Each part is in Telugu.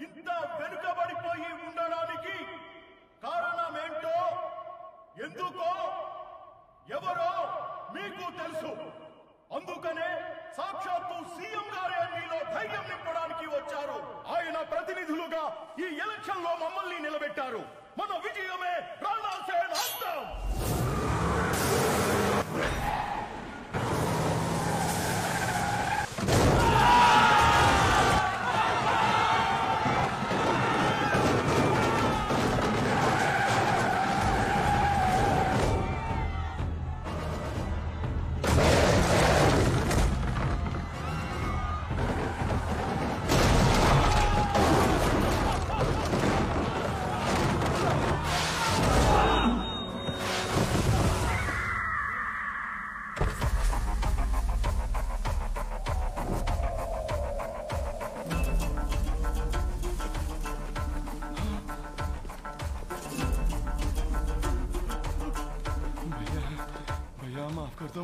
ఇంత వెనుకబడిపోయి ఉండడానికి కారణమేంటో ఎందుకో ఎవరో మీకు తెలుసు. అందుకనే సాక్షాత్తు సీఎం గారే మీలో ధైర్యం నింపడానికి వచ్చారు. ఆయన ప్రతినిధులుగా ఈ ఎలక్షన్ లో మమ్మల్ని నిలబెట్టారు. మన విజయమే రాణా సేన్ అంతం.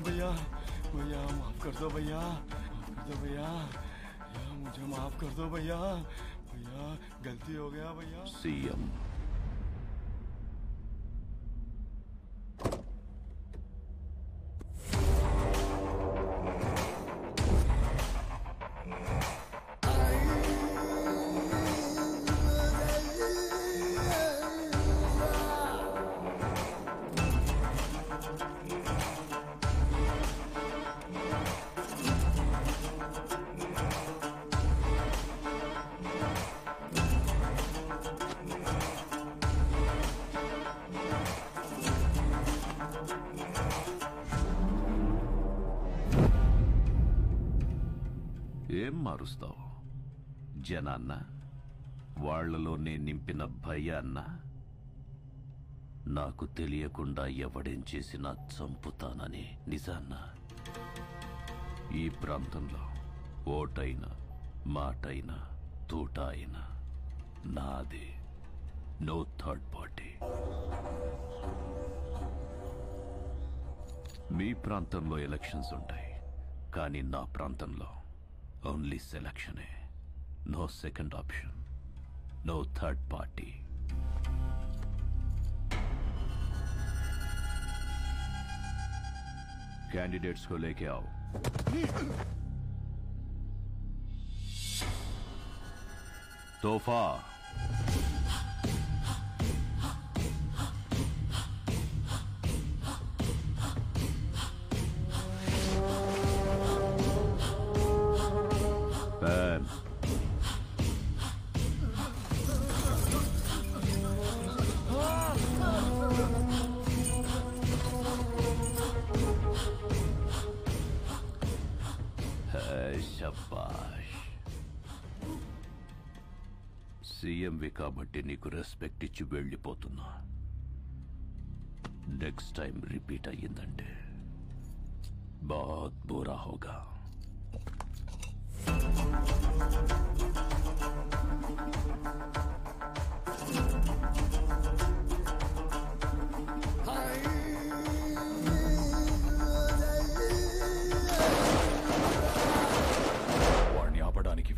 भैया भैया माफ कर दो भैया, भैया मुझे माफ कर दो भैया, भैया गलती हो गया भैया। सीएम ఏం మారుస్తావు? జనాన్న, వాళ్లలోనే నింపిన భయాన్న? నాకు తెలియకుండా ఎవడేం చేసినా చంపుతానని నిజాన్న? ఈ ప్రాంతంలో ఓటైనా మాటైనా తూట అయినా నాదే, నో థర్డ్ పార్టీ. మీ ప్రాంతంలో ఎలక్షన్స్ ఉంటాయి, కానీ నా ప్రాంతంలో ఓన్లీ సెలక్షనే. No second option, no third party. Candidates को लेके आओ। तोहफा पैन శబాష్. సీఎంవి కాబట్టి నీకు రెస్పెక్ట్ ఇచ్చి వెళ్ళిపోతున్నా. నెక్స్ట్ టైం రిపీట్ అయ్యిందంటే बहुत बुरा होगा.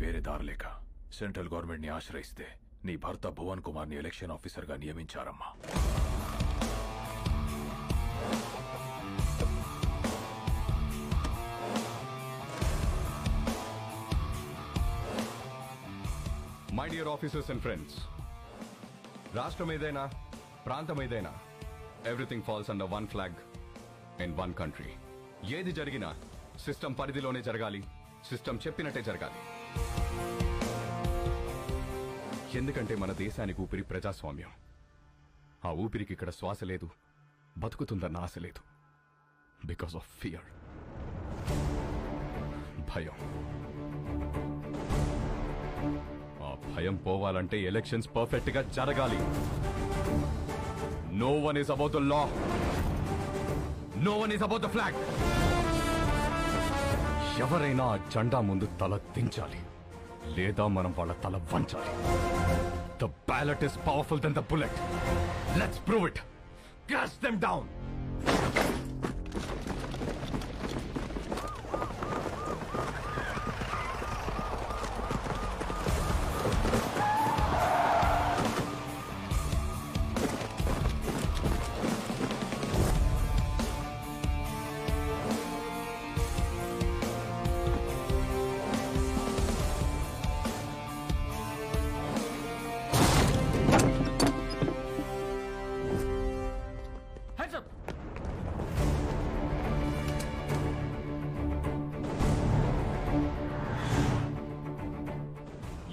వేరే దారి లేక సెంట్రల్ గవర్నమెంట్ ని ఆశ్రయిస్తే నీ భర్త భువన్ కుమార్ ని ఎలక్షన్ ఆఫీసర్ గా నియమించారమ్మా. My dear officers and friends, రాష్ట్రం ఏదైనా ప్రాంతం ఏదైనా everything falls under one flag in one country. ఏది జరిగినా సిస్టమ్ పరిధిలోనే జరగాలి, సిస్టమ్ చెప్పినట్టే జరగాలి. ఎందుకంటే మన దేశానికి ఊపిరి ప్రజాస్వామ్యం. ఆ ఊపిరికి ఇక్కడ శ్వాస లేదు, బతుకుతుందన్న ఆశ లేదు. బికాస్ ఆఫ్ ఫియర్, భయం. ఆ భయం పోవాలంటే ఎలక్షన్స్ పర్ఫెక్ట్ గా జరగాలి. No one is about the law, no one is about the flag. ఎవరైనా ఆ జెండా ముందు తల దించాలి, లేదా మనం వాళ్ళ తల వంచాలి. The ballot is powerful than the bullet. Let's prove it. Cast them down.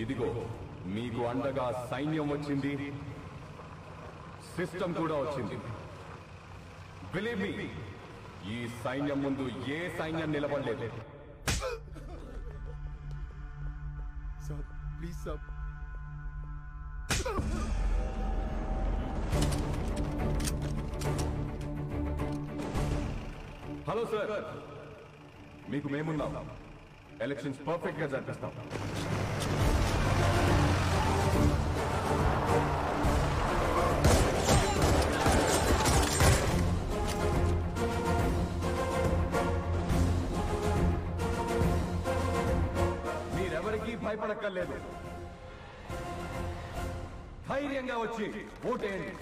ఇదిగో మీకు అండగా సైన్యం వచ్చింది, సిస్టమ్ కూడా వచ్చింది. బిలీవ్ మీ, ఈ సైన్యం ముందు ఏ సైన్యం నిలబడలేదు. Sir please sir. Hello sir, మీకు మేమున్నాం. ఎలక్షన్స్ పర్ఫెక్ట్ గా జరిపిస్తాం. మీరెవరికీ భయపడక్కర్లేదు. ధైర్యంగా వచ్చి ఓటేయండి.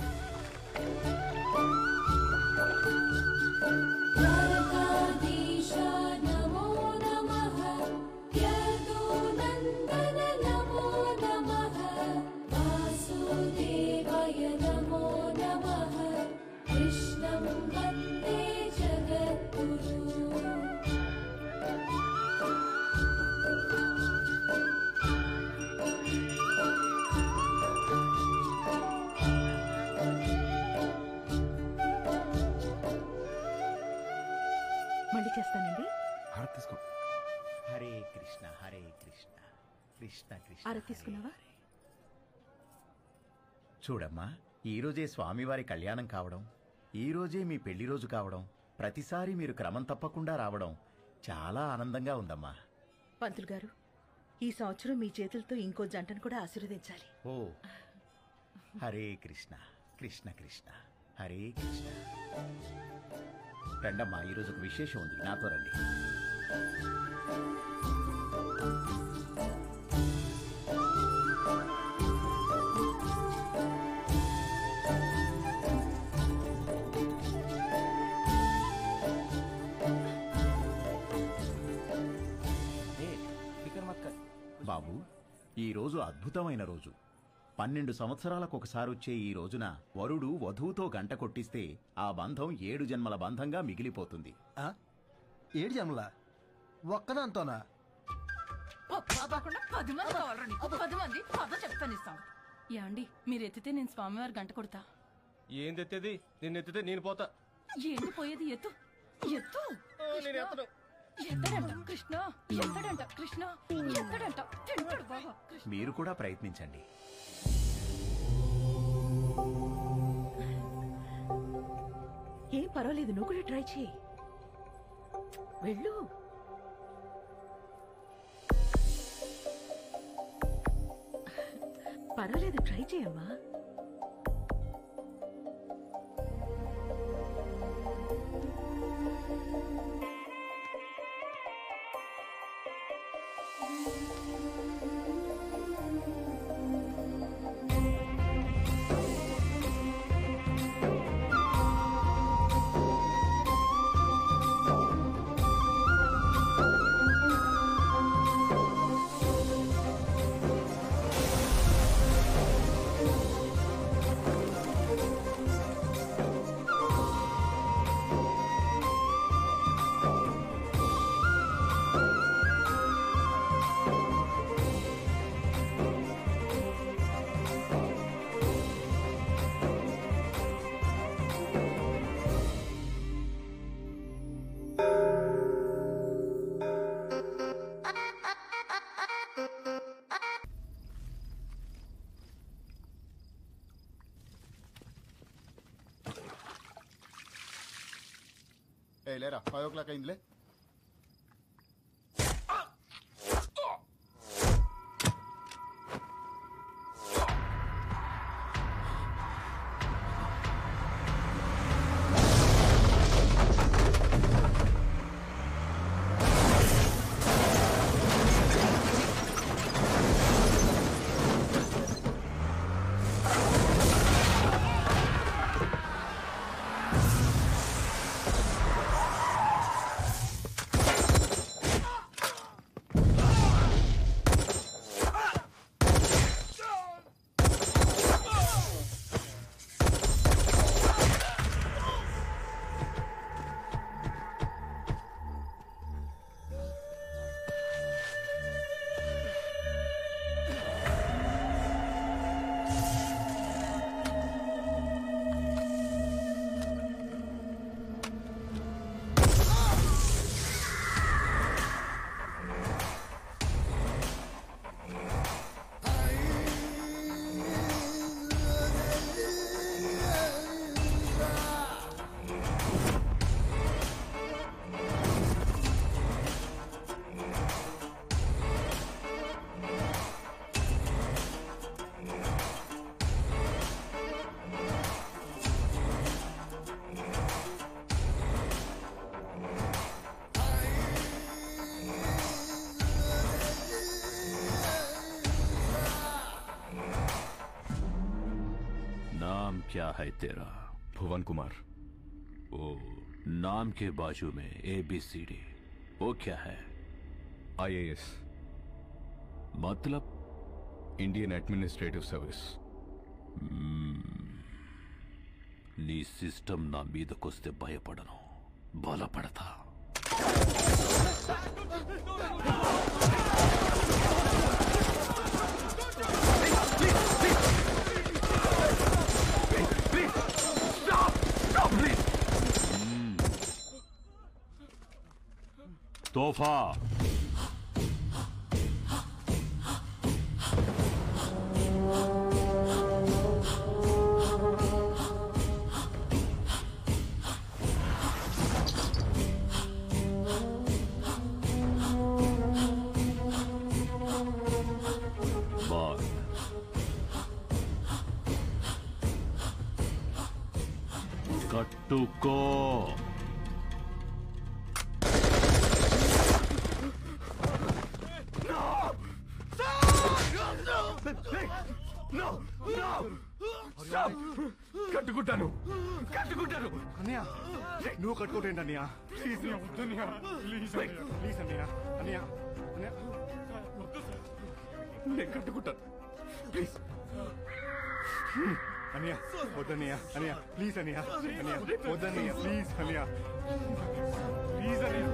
మళ్ళీ చేస్తానండి. హారతి తీసుకో. హరే కృష్ణ హరే కృష్ణ కృష్ణ కృష్ణ ఆరతి తీసుకున్నావా? చూడమ్మా, ఈరోజే స్వామివారి కళ్యాణం కావడం, ఈరోజే మీ పెళ్లి రోజు కావడం, ప్రతిసారి మీరు క్రమం తప్పకుండా రావడం చాలా ఆనందంగా ఉందమ్మా. పంతులు గారు, ఈ సంవత్సరం మీ చేతులతో ఇంకో జంటను కూడా ఆశీర్వదించాలి. ఓ హరే కృష్ణ కృష్ణ కృష్ణ హరే కృష్ణ. రండమ్మా, ఈరోజు ఒక విశేషం ఉంది, నాతో రండి. బాబు, ఈ రోజు అద్భుతమైన రోజు. 12 సంవత్సరాలకు ఒకసారి వచ్చే ఈ రోజున వరుడు వధువుతో గంట కొట్టిస్తే ఆ బంధం 7 జన్మల బంధంగా మిగిలిపోతుంది. 7 జన్మల ఒక్కదాంతోనా? 10 మంది కావాలండి. 10 మంది పద చెప్తానిస్తాం. యాండి, మీరు ఎత్తితే నేను స్వామివారి గంట కొడతా. ఏంది ఎత్తేది? నిన్ను ఎత్తితే నేను పోతా. ఏంటి పోయేది? ఎత్తు ఎత్తు. ఎత్తడంట కృష్ణ, ఎత్తడంట కృష్ణ, ఎత్తడంట తింటాడు బాగా. మీరు కూడా ప్రయత్నించండి. ఏం పర్వాలేదు, నువ్వు కూడా ట్రై చేయి. వెళ్ళు. పర్వాలేదు, ట్రై చేయమ్మా. లేరా 5 o'clock అయిందిలే. क्या है तेरा? भुवन कुमार। ओ, नाम के बाजू में ABCD, वो क्या है? IAS, मतलब? Indian administrative service. నీ సిస్టమ్ నా మీదకొస్తే భయపడను, బలపడతా. తోఫా కట్టుకో. కట్టుకుంటాను కట్టుకుంటాను. అన్నయ్య నువ్వు కట్టుకోటేంటి అన్నయ్య? ప్లీజ్ అన్నయ్య, ప్లీజ్ ప్లీజ్ అన్నయ్య. అన్నయ్య అన్నయ్య నేను కట్టుకుంటాను, ప్లీజ్ అన్నయ్య. వద్దన్నయ్య, అన్నయ్య ప్లీజ్ అన్నయ్య. అన్నయ్య వద్దన్నయ్య, ప్లీజ్ అన్నయ్య, ప్లీజ్ అన్నయ్య.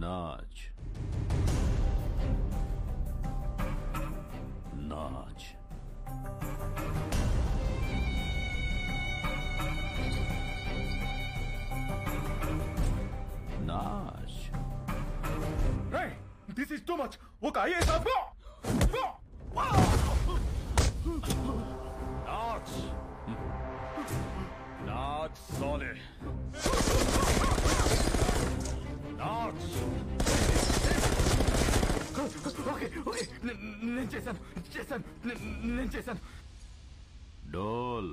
नाच नाच नाच. This is too much. वो IAS आपको नाच नाच साले नाच. ఓకే ఓకే, నేను చేశాను. డోల్.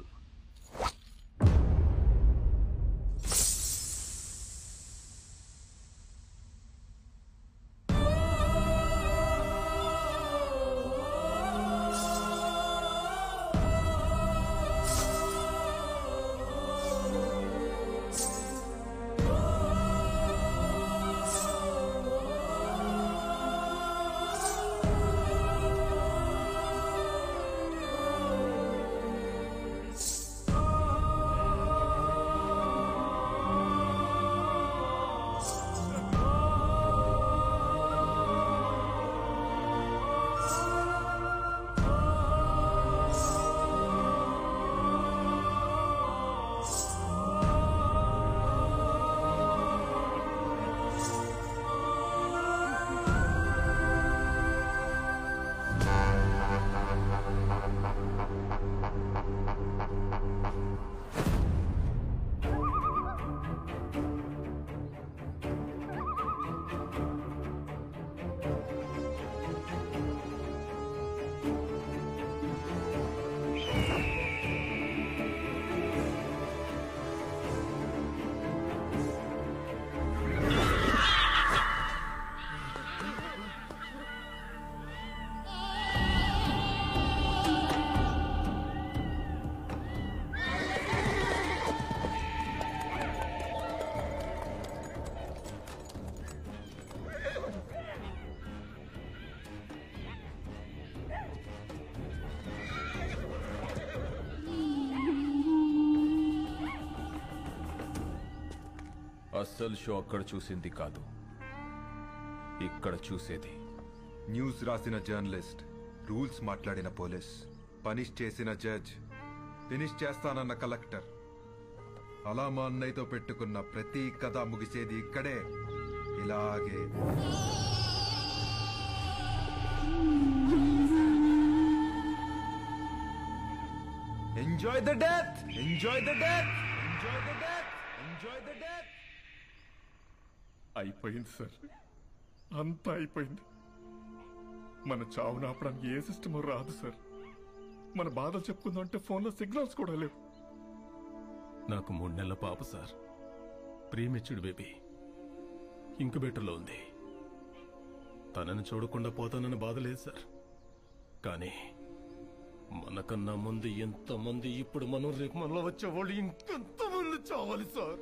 అస్సలు షో అక్కడ చూసింది కాదు, ఇక్కడ చూసేది. న్యూస్ రాసిన జర్నలిస్ట్, రూల్స్ మాట్లాడిన పోలీస్, పనిష్ చేసిన జడ్జ్, ఫినిష్ చేస్తానన్న కలెక్టర్, అలా మా అన్నయ్యతో పెట్టుకున్న ప్రతి కథ ముగిసేది ఇక్కడే, ఇలాగే. Enjoy the death, enjoy the death, enjoy the death, enjoy the death. అయిపోయింది సార్, అంతా అయిపోయింది. మన చావును ఆపడానికి ఏ సిస్టమో రాదు సార్. మన బాధలు చెప్పుకుందామంటే ఫోన్లో సిగ్నల్స్ కూడా లేవు. నాకు 3 నెలల పాప సార్, ప్రీమెచ్యూర్డ్ బేబీ, ఇంక్యుబేటర్లో ఉంది. తనని చూడకుండా పోతానని బాధ లేదు సార్. కానీ మనకన్నా ముందు ఎంతమంది, ఇప్పుడు మనం రేపు మనలో వచ్చే వాళ్ళు ఇంకెంతమంది చావాలి సార్.